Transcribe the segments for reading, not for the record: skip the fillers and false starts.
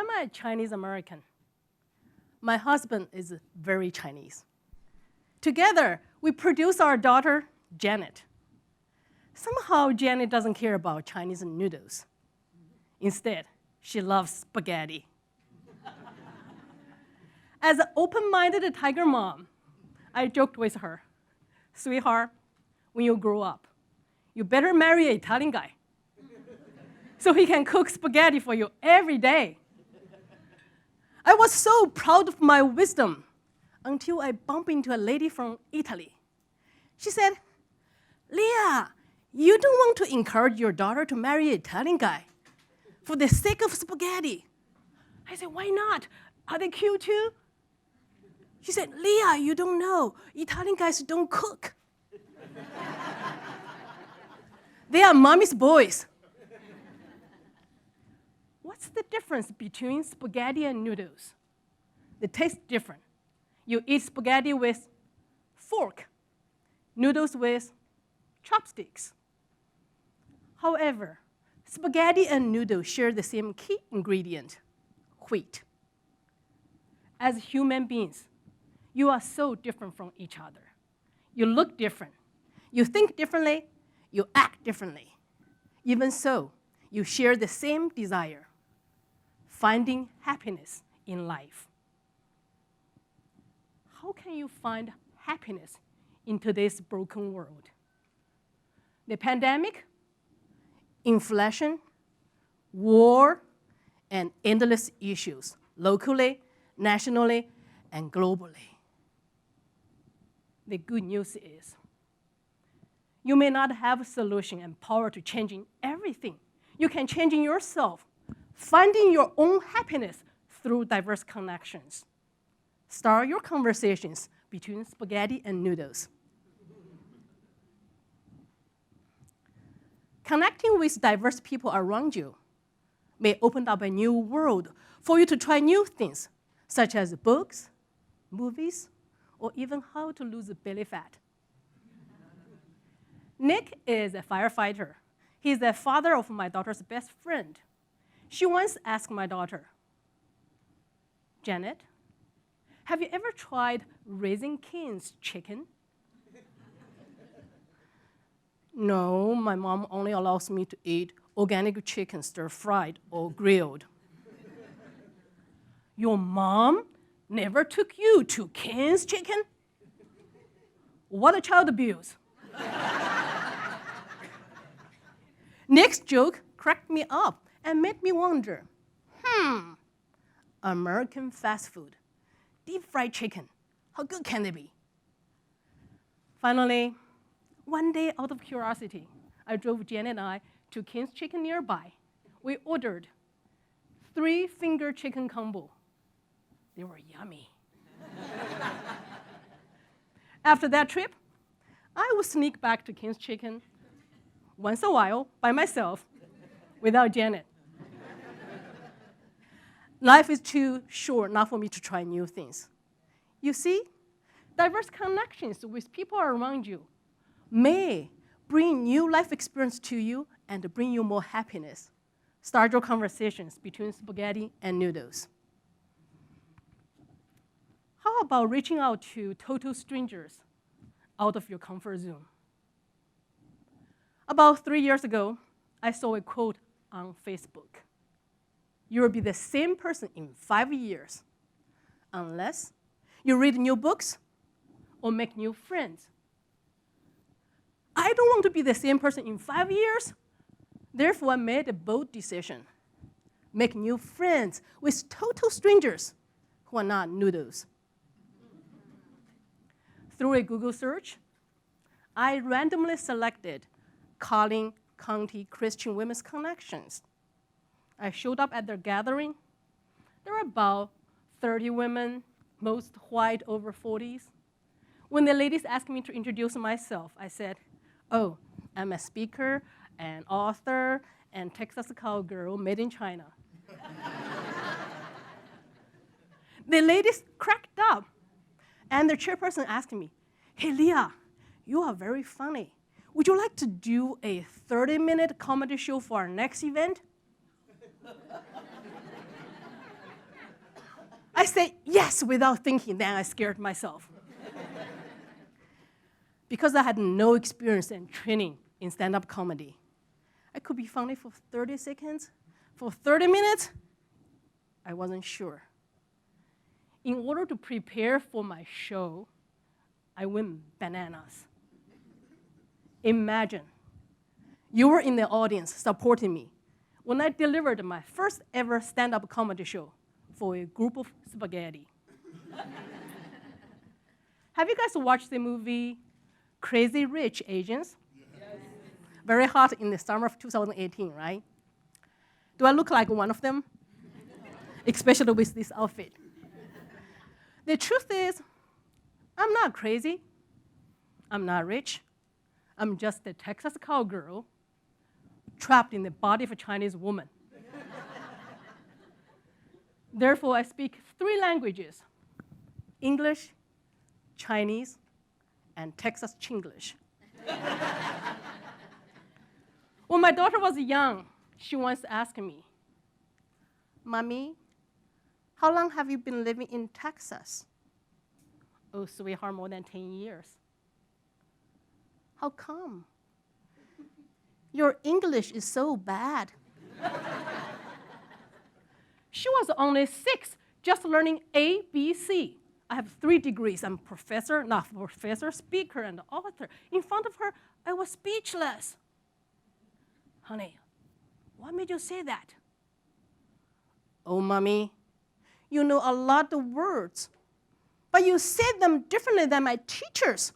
I'm a Chinese American. My husband is very Chinese. Together, we produce our daughter, Janet. Somehow, Janet doesn't care about Chinese noodles. Instead, she loves spaghetti. As an open-minded tiger mom, I joked with her, sweetheart, when you grow up, you better marry an Italian guy so he can cook spaghetti for you every day. I was so proud of my wisdom until I bumped into a lady from Italy. She said, Lia, you don't want to encourage your daughter to marry an Italian guy for the sake of spaghetti. I said, why not? Are they cute too? She said, Lia, you don't know. Italian guys don't cook. They are mommy's boys. What's the difference between spaghetti and noodles? They taste different. You eat spaghetti with fork, noodles with chopsticks. However, spaghetti and noodles share the same key ingredient, wheat. As human beings, you are so different from each other. You look different. You think differently. You act differently. Even so, you share the same desire, finding happiness in life. How can you find happiness in today's broken world? The pandemic, inflation, war, and endless issues, locally, nationally, and globally. The good news is, you may not have a solution and power to changing everything. You can change yourself, finding your own happiness through diverse connections. Start your conversations between spaghetti and noodles. Connecting with diverse people around you may open up a new world for you to try new things, such as books, movies, or even how to lose belly fat. Nick is a firefighter. He's the father of my daughter's best friend. She once asked my daughter, Janet, have you ever tried Raising Cane's chicken? No, my mom only allows me to eat organic chicken stir-fried or grilled. Your mom never took you to Cane's chicken? What a child abuse. Nick's joke cracked me up and made me wonder, American fast food, deep-fried chicken, how good can they be? Finally, one day, out of curiosity, I drove Jen and I to Cane's Chicken nearby. We ordered 3-finger chicken combo. They were yummy. After that trip, I would sneak back to Cane's Chicken once in a while by myself without Janet. Life is too short not for me to try new things. You see, diverse connections with people around you may bring new life experience to you and bring you more happiness. Start your conversations between spaghetti and noodles. How about reaching out to total strangers out of your comfort zone? About 3 years ago, I saw a quote on Facebook. You will be the same person in 5 years unless you read new books or make new friends. I don't want to be the same person in 5 years. Therefore, I made a bold decision. Make new friends with total strangers who are not noodles. Through a Google search, I randomly selected Collin County Christian Women's Connections. I showed up at their gathering. There were about 30 women, most white, over 40s. When the ladies asked me to introduce myself, I said, oh, I'm a speaker, an author, and Texas cowgirl made in China. The ladies cracked up, and the chairperson asked me, hey, Lia, you are very funny. Would you like to do a 30-minute comedy show for our next event? I said yes without thinking, then I scared myself. Because I had no experience and training in stand-up comedy, I could be funny for 30 seconds, for 30 minutes, I wasn't sure. In order to prepare for my show, I went bananas. Imagine, you were in the audience supporting me when I delivered my first ever stand-up comedy show for a group of spaghetti. Have you guys watched the movie Crazy Rich Asians? Yes. Very hot in the summer of 2018, right? Do I look like one of them? Especially with this outfit. The truth is, I'm not crazy. I'm not rich. I'm just a Texas cowgirl trapped in the body of a Chinese woman. Therefore, I speak 3 languages: English, Chinese, and Texas Chinglish. When my daughter was young, she once asked me, "Mommy, how long have you been living in Texas?" "Oh, sweetheart, more than 10 years. "How come? Your English is so bad." She was only 6, just learning ABC. I have 3 degrees. I'm professor, speaker, and author. In front of her, I was speechless. "Honey, what made you say that?" "Oh, Mommy, you know a lot of words, but you said them differently than my teachers."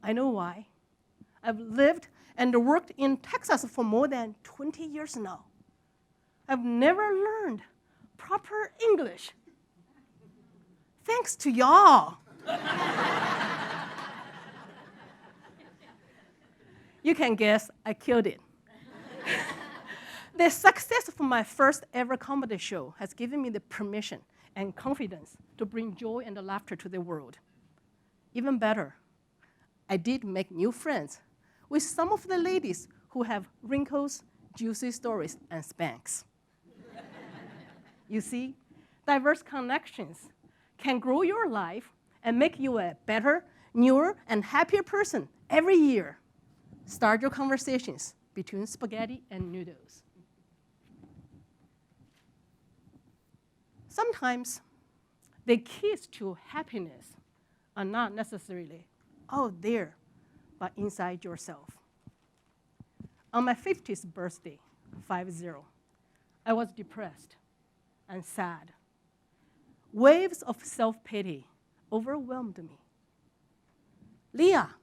I know why. I've lived and worked in Texas for more than 20 years now. I've never learned proper English. Thanks to y'all. You can guess I killed it. The success of my first ever comedy show has given me the permission and confidence to bring joy and laughter to the world. Even better, I did make new friends with some of the ladies who have wrinkles, juicy stories, and spanks. You see, diverse connections can grow your life and make you a better, newer, and happier person every year. Start your conversations between spaghetti and noodles. Sometimes the keys to happiness are not necessarily out there, but inside yourself. On my 50th birthday, 50, I was depressed and sad. Waves of self-pity overwhelmed me. "Lia,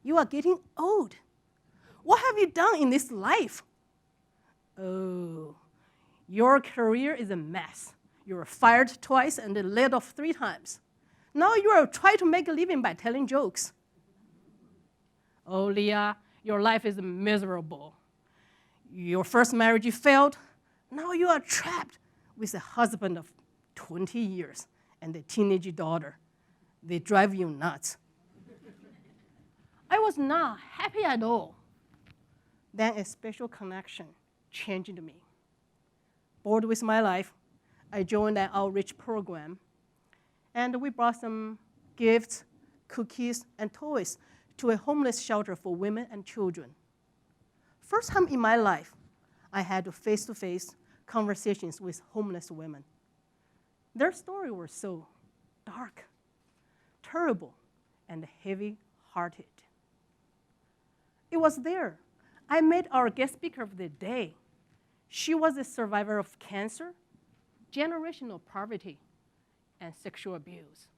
you are getting old. What have you done in this life?" "Oh, your career is a mess. You were fired twice and laid off 3 times. Now you are trying to make a living by telling jokes." "Oh, Lia, your life is miserable. Your first marriage failed. Now you are trapped with a husband of 20 years and a teenage daughter. They drive you nuts." I was not happy at all. Then a special connection changed me. Bored with my life, I joined an outreach program, and we brought some gifts, cookies, and toys to a homeless shelter for women and children. First time in my life, I had face-to-face conversations with homeless women. Their story was so dark, terrible, and heavy-hearted. It was there I met our guest speaker of the day. She was a survivor of cancer, generational poverty, and sexual abuse.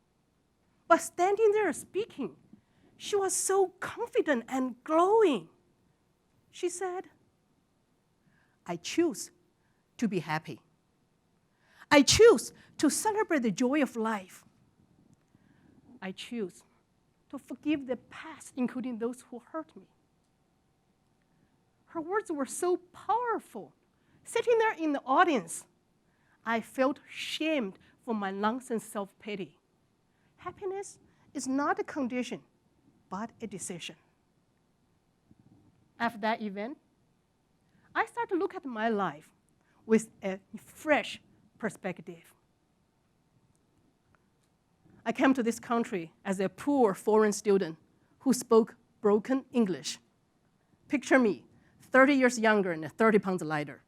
But standing there speaking, she was so confident and glowing. She said, "I choose to be happy. I choose to celebrate the joy of life. I choose to forgive the past, including those who hurt me." Her words were so powerful. Sitting there in the audience, I felt shamed for my nonsense self-pity. Happiness is not a condition, but a decision. After that event, I started to look at my life with a fresh perspective. I came to this country as a poor foreign student who spoke broken English. Picture me, 30 years younger and 30 pounds lighter.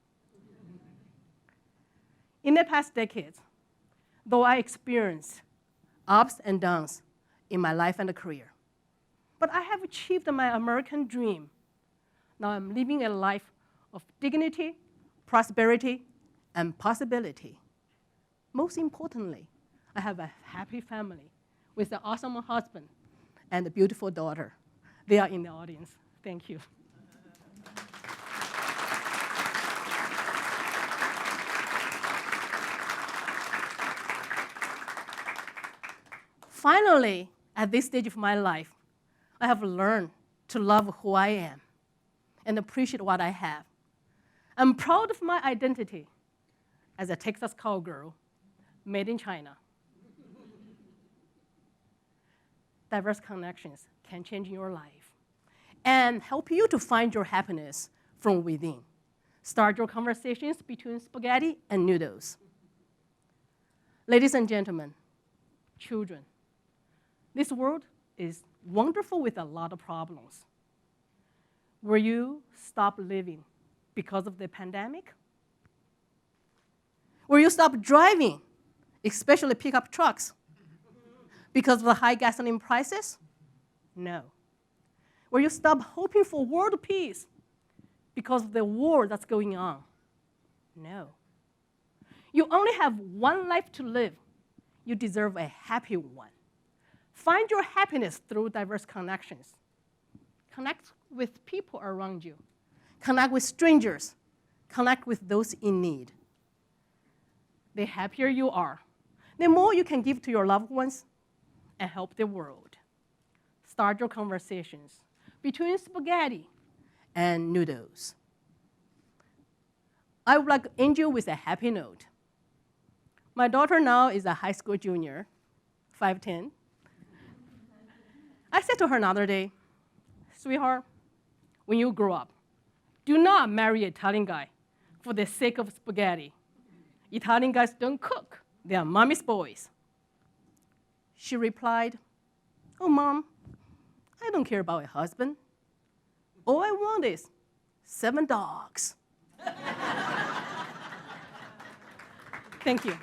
In the past decades, though I experienced ups and downs in my life and career, but I have achieved my American dream. Now I'm living a life of dignity, prosperity, and possibility. Most importantly, I have a happy family with an awesome husband and a beautiful daughter. They are in the audience. Thank you. Finally, at this stage of my life, I have learned to love who I am and appreciate what I have. I'm proud of my identity as a Texas cowgirl made in China. Diverse connections can change your life and help you to find your happiness from within. Start your conversations between spaghetti and noodles. Ladies and gentlemen, children, this world is wonderful with a lot of problems. Will you stop living because of the pandemic? Will you stop driving, especially pickup trucks, because of the high gasoline prices? No. Will you stop hoping for world peace because of the war that's going on? No. You only have one life to live. You deserve a happy one. Find your happiness through diverse connections. Connect with people around you. Connect with strangers. Connect with those in need. The happier you are, the more you can give to your loved ones and help the world. Start your conversations between spaghetti and noodles. I would like to end you with a happy note. My daughter now is a high school junior, 5'10". I said to her another day, sweetheart, when you grow up, do not marry an Italian guy for the sake of spaghetti. Italian guys don't cook. They are mommy's boys. She replied, oh, Mom, I don't care about a husband. All I want is 7 dogs. Thank you.